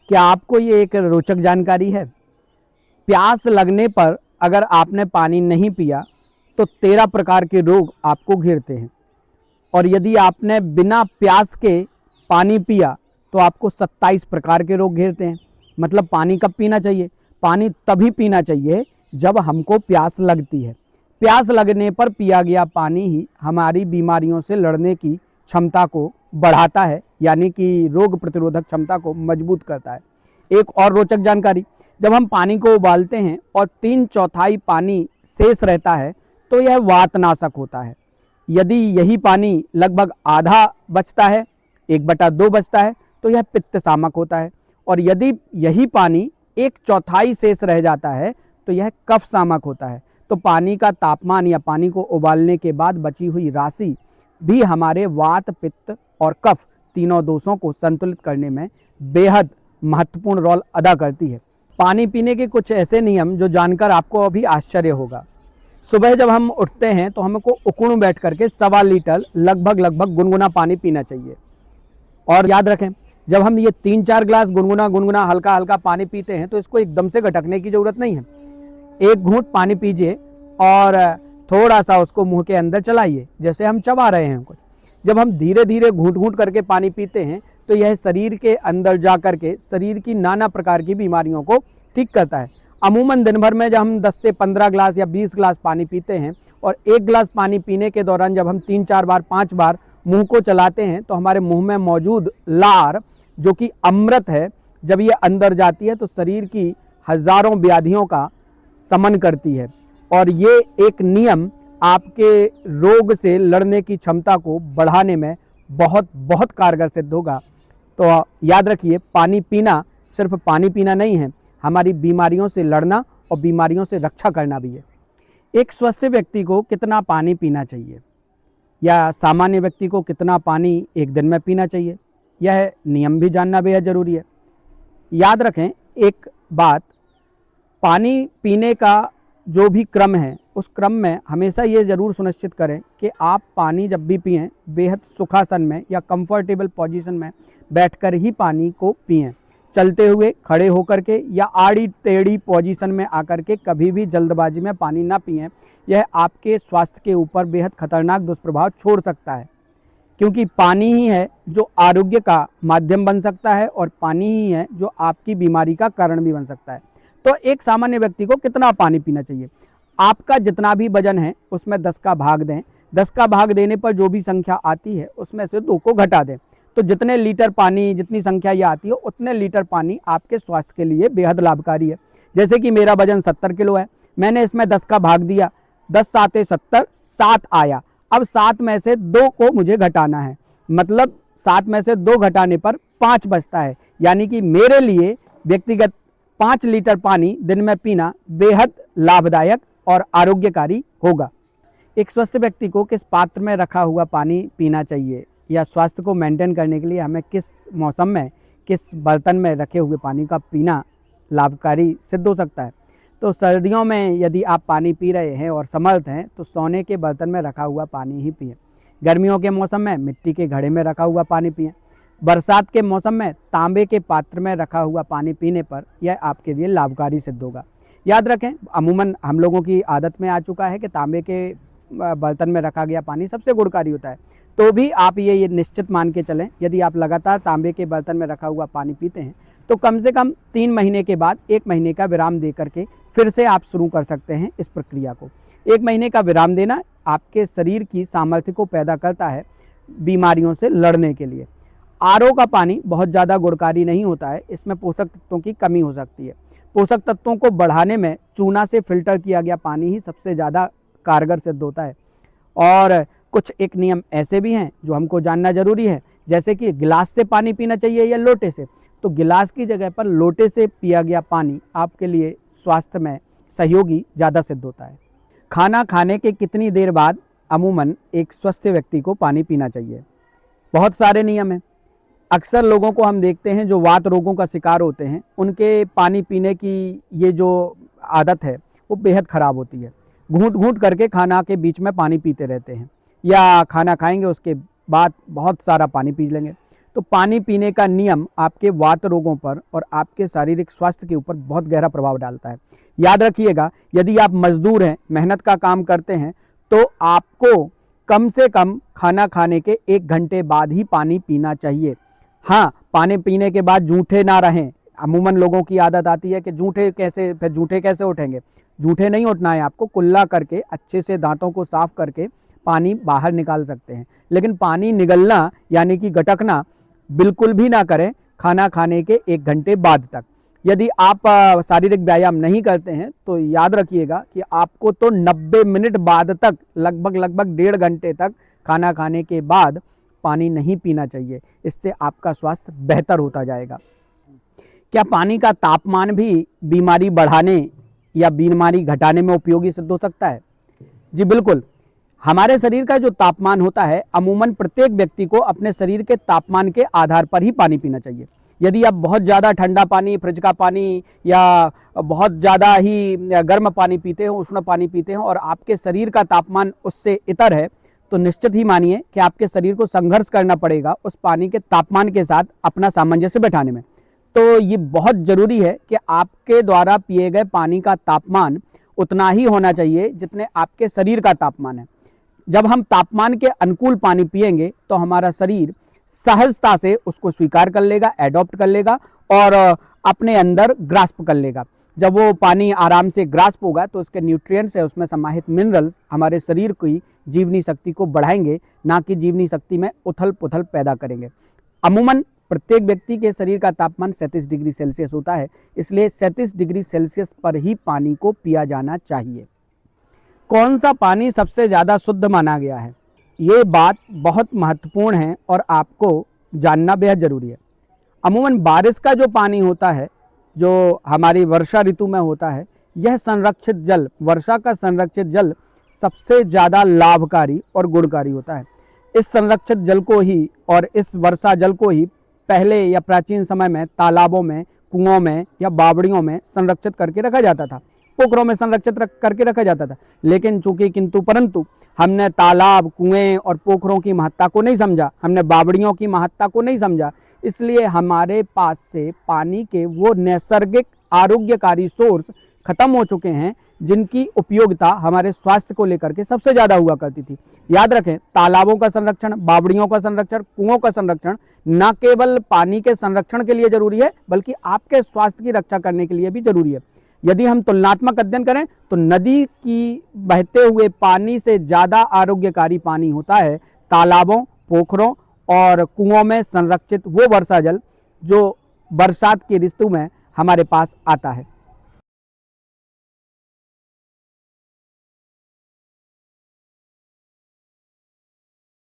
क्या आपको ये एक रोचक जानकारी है? प्यास लगने पर अगर आपने पानी नहीं पिया तो 13 प्रकार के रोग आपको घेरते हैं, और यदि आपने बिना प्यास के पानी पिया तो आपको 27 प्रकार के रोग घेरते हैं। मतलब पानी कब पीना चाहिए? पानी तभी पीना चाहिए जब हमको प्यास लगती है। प्यास लगने पर पिया गया पानी ही हमारी बीमारियों से लड़ने की क्षमता को बढ़ाता है, यानी कि रोग प्रतिरोधक क्षमता को मजबूत करता है। एक और रोचक जानकारी, जब हम पानी को उबालते हैं और 3/4 पानी शेष रहता है तो यह वातनाशक होता है। यदि यही पानी लगभग आधा बचता है, 1/2 बचता है, तो यह पित्त शामक होता है, और यदि यही पानी 1/4 शेष रह जाता है तो यह कफ शामक होता है। तो पानी का तापमान या पानी को उबालने के बाद बची हुई राशि भी हमारे वात, पित्त और कफ तीनों दोषों को संतुलित करने में बेहद महत्वपूर्ण रोल अदा करती है। पानी पीने के कुछ ऐसे नियम जो जानकर आपको अभी आश्चर्य होगा। सुबह जब हम उठते हैं तो हमको उकड़ू बैठ करके 1.25 लीटर लगभग गुनगुना पानी पीना चाहिए। और याद रखें, जब हम ये 3-4 ग्लास गुनगुना हल्का हल्का पानी पीते हैं तो इसको एकदम से गटकने की ज़रूरत नहीं है। एक घूंट पानी पीजिए और थोड़ा सा उसको मुंह के अंदर चलाइए, जैसे हम चबा रहे हैं कुछ। जब हम धीरे धीरे घूंट करके पानी पीते हैं तो यह शरीर के अंदर जा करके शरीर की नाना प्रकार की बीमारियों को ठीक करता है। अमूमन दिन भर में जब हम 10 से 15 ग्लास या 20 ग्लास पानी पीते हैं और एक ग्लास पानी पीने के दौरान जब हम 3-4 बार 5 बार मुंह को चलाते हैं तो हमारे मुंह में मौजूद लार, जो कि अमृत है, जब ये अंदर जाती है तो शरीर की हजारों व्याधियों का समन करती है, और ये एक नियम आपके रोग से लड़ने की क्षमता को बढ़ाने में बहुत बहुत कारगर सिद्ध होगा। तो याद रखिए, पानी पीना सिर्फ पानी पीना नहीं है, हमारी बीमारियों से लड़ना और बीमारियों से रक्षा करना भी है। एक स्वस्थ व्यक्ति को कितना पानी पीना चाहिए या सामान्य व्यक्ति को कितना पानी एक दिन में पीना चाहिए, यह नियम भी जानना बेहद ज़रूरी है। याद रखें एक बात, पानी पीने का जो भी क्रम है उस क्रम में हमेशा ये ज़रूर सुनिश्चित करें कि आप पानी जब भी पिएं बेहद सुखासन में या कंफर्टेबल पोजीशन में बैठकर ही पानी को पिएं। चलते हुए, खड़े होकर के या आड़ी टेढ़ी पोजीशन में आकर के कभी भी जल्दबाजी में पानी ना पिएं। यह आपके स्वास्थ्य के ऊपर बेहद खतरनाक दुष्प्रभाव छोड़ सकता है, क्योंकि पानी ही है जो आरोग्य का माध्यम बन सकता है और पानी ही है जो आपकी बीमारी का कारण भी बन सकता है। तो एक सामान्य व्यक्ति को कितना पानी पीना चाहिए? आपका जितना भी वजन है उसमें 10 का भाग दें। 10 का भाग देने पर जो भी संख्या आती है उसमें से 2 को घटा दें। तो जितने लीटर पानी, जितनी संख्या ये आती है उतने लीटर पानी आपके स्वास्थ्य के लिए बेहद लाभकारी है। जैसे कि मेरा वजन 70 किलो है, मैंने इसमें 10 का भाग दिया, 10 साते 70, 7 आया। अब 7 में से 2 को मुझे घटाना है, मतलब 7 में से 2 घटाने पर 5 बचता है, यानी कि मेरे लिए व्यक्तिगत 5 लीटर पानी दिन में पीना बेहद लाभदायक और आरोग्यकारी होगा। एक स्वस्थ व्यक्ति को किस पात्र में रखा हुआ पानी पीना चाहिए या स्वास्थ्य को मेंटेन करने के लिए हमें किस मौसम में किस बर्तन में रखे हुए पानी का पीना लाभकारी सिद्ध हो सकता है? तो सर्दियों में यदि आप पानी पी रहे हैं और समर्थ हैं तो सोने के बर्तन में रखा हुआ पानी ही पिएं। गर्मियों के मौसम में मिट्टी के घड़े में रखा हुआ पानी पिएं। बरसात के मौसम में तांबे के पात्र में रखा हुआ पानी पीने पर यह आपके लिए लाभकारी सिद्ध होगा। याद रखें, अमूमन हम लोगों की आदत में आ चुका है कि तांबे के बर्तन में रखा गया पानी सबसे गुणकारी होता है, तो भी आप ये निश्चित मान के चलें, यदि आप लगातार तांबे के बर्तन में रखा हुआ पानी पीते हैं तो कम से कम 3 महीने के बाद 1 महीने का विराम दे करके फिर से आप शुरू कर सकते हैं इस प्रक्रिया को। 1 महीने का विराम देना आपके शरीर की सामर्थ्य को पैदा करता है बीमारियों से लड़ने के लिए। आरओ का पानी बहुत ज़्यादा गुणकारी नहीं होता है, इसमें पोषक तत्वों की कमी हो सकती है। पोषक तत्वों को बढ़ाने में चूना से फिल्टर किया गया पानी ही सबसे ज़्यादा कारगर सिद्ध होता है। और कुछ एक नियम ऐसे भी हैं जो हमको जानना जरूरी है, जैसे कि गिलास से पानी पीना चाहिए या लोटे से। तो गिलास की जगह पर लोटे से पिया गया पानी आपके लिए स्वास्थ्य में सहयोगी ज़्यादा सिद्ध होता है। खाना खाने के कितनी देर बाद अमूमन एक स्वस्थ व्यक्ति को पानी पीना चाहिए? बहुत सारे नियम हैं। अक्सर लोगों को हम देखते हैं जो वात रोगों का शिकार होते हैं, उनके पानी पीने की ये जो आदत है वो बेहद ख़राब होती है। घूंट घूंट करके खाना के बीच में पानी पीते रहते हैं, या खाना खाएंगे उसके बाद बहुत सारा पानी पी लेंगे। तो पानी पीने का नियम आपके वात रोगों पर और आपके शारीरिक स्वास्थ्य के ऊपर बहुत गहरा प्रभाव डालता है। याद रखिएगा, यदि आप मजदूर हैं, मेहनत का काम करते हैं, तो आपको कम से कम खाना खाने के 1 घंटे बाद ही पानी पीना चाहिए। हाँ, पानी पीने के बाद जूठे ना रहें। अमूमन लोगों की आदत आती है कि जूठे कैसे उठेंगे। जूठे नहीं उठना है, आपको कुल्ला करके अच्छे से दांतों को साफ करके पानी बाहर निकाल सकते हैं। लेकिन पानी निगलना यानी कि गटकना बिल्कुल भी ना करें खाना खाने के 1 घंटे बाद तक। यदि आप शारीरिक व्यायाम नहीं करते हैं तो याद रखिएगा कि आपको तो 90 मिनट बाद तक लगभग 1.5 घंटे तक खाना खाने के बाद पानी नहीं पीना चाहिए। इससे आपका स्वास्थ्य बेहतर होता जाएगा। क्या पानी का तापमान भी बीमारी बढ़ाने या बीमारी घटाने में उपयोगी सिद्ध हो सकता है? जी बिल्कुल। हमारे शरीर का जो तापमान होता है, अमूमन प्रत्येक व्यक्ति को अपने शरीर के तापमान के आधार पर ही पानी पीना चाहिए। यदि आप बहुत ज़्यादा ठंडा पानी, फ्रिज का पानी या बहुत ज़्यादा ही गर्म पानी पीते हो, उष्ण पानी पीते हो और आपके शरीर का तापमान उससे इतर है, तो निश्चित ही मानिए कि आपके शरीर को संघर्ष करना पड़ेगा उस पानी के तापमान के साथ अपना सामंजस्य बैठाने में। तो ये बहुत ज़रूरी है कि आपके द्वारा पिए गए पानी का तापमान उतना ही होना चाहिए जितने आपके शरीर का तापमान है। जब हम तापमान के अनुकूल पानी पिएंगे तो हमारा शरीर सहजता से उसको स्वीकार कर लेगा, एडॉप्ट कर लेगा और अपने अंदर ग्रास्प कर लेगा। जब वो पानी आराम से ग्रास्प होगा तो उसके न्यूट्रिएंट्स है, उसमें समाहित मिनरल्स हमारे शरीर की जीवनी शक्ति को बढ़ाएंगे, ना कि जीवनी शक्ति में उथल पुथल पैदा करेंगे। अमूमन प्रत्येक व्यक्ति के शरीर का तापमान 37 डिग्री सेल्सियस होता है, इसलिए 37 डिग्री सेल्सियस पर ही पानी को पिया जाना चाहिए। कौन सा पानी सबसे ज़्यादा शुद्ध माना गया है? ये बात बहुत महत्वपूर्ण है और आपको जानना बेहद ज़रूरी है। अमूमन बारिश का जो पानी होता है, जो हमारी वर्षा ऋतु में होता है, यह संरक्षित जल, वर्षा का संरक्षित जल सबसे ज़्यादा लाभकारी और गुणकारी होता है। इस संरक्षित जल को ही और इस वर्षा जल को ही पहले या प्राचीन समय में तालाबों में, कुओं में या बावड़ियों में संरक्षित करके रखा जाता था, पोखरों में संरक्षित करके रखा जाता था। लेकिन चूंकि किंतु परंतु हमने तालाब, कुएं और पोखरों की महत्ता को नहीं समझा, हमने बावड़ियों की महत्ता को नहीं समझा, इसलिए हमारे पास से पानी के वो नैसर्गिक आरोग्यकारी सोर्स खत्म हो चुके हैं जिनकी उपयोगिता हमारे स्वास्थ्य को लेकर के सबसे ज़्यादा हुआ करती थी। याद रखें, तालाबों का संरक्षण, बावड़ियों का संरक्षण, कुओं का संरक्षण न केवल पानी के संरक्षण के लिए जरूरी है बल्कि आपके स्वास्थ्य की रक्षा करने के लिए भी जरूरी है। यदि हम तुलनात्मक अध्ययन करें तो नदी की बहते हुए पानी से ज़्यादा आरोग्यकारी पानी होता है तालाबों, पोखरों और कुओं में संरक्षित वो वर्षा जल जो बरसात की ऋतु में हमारे पास आता है।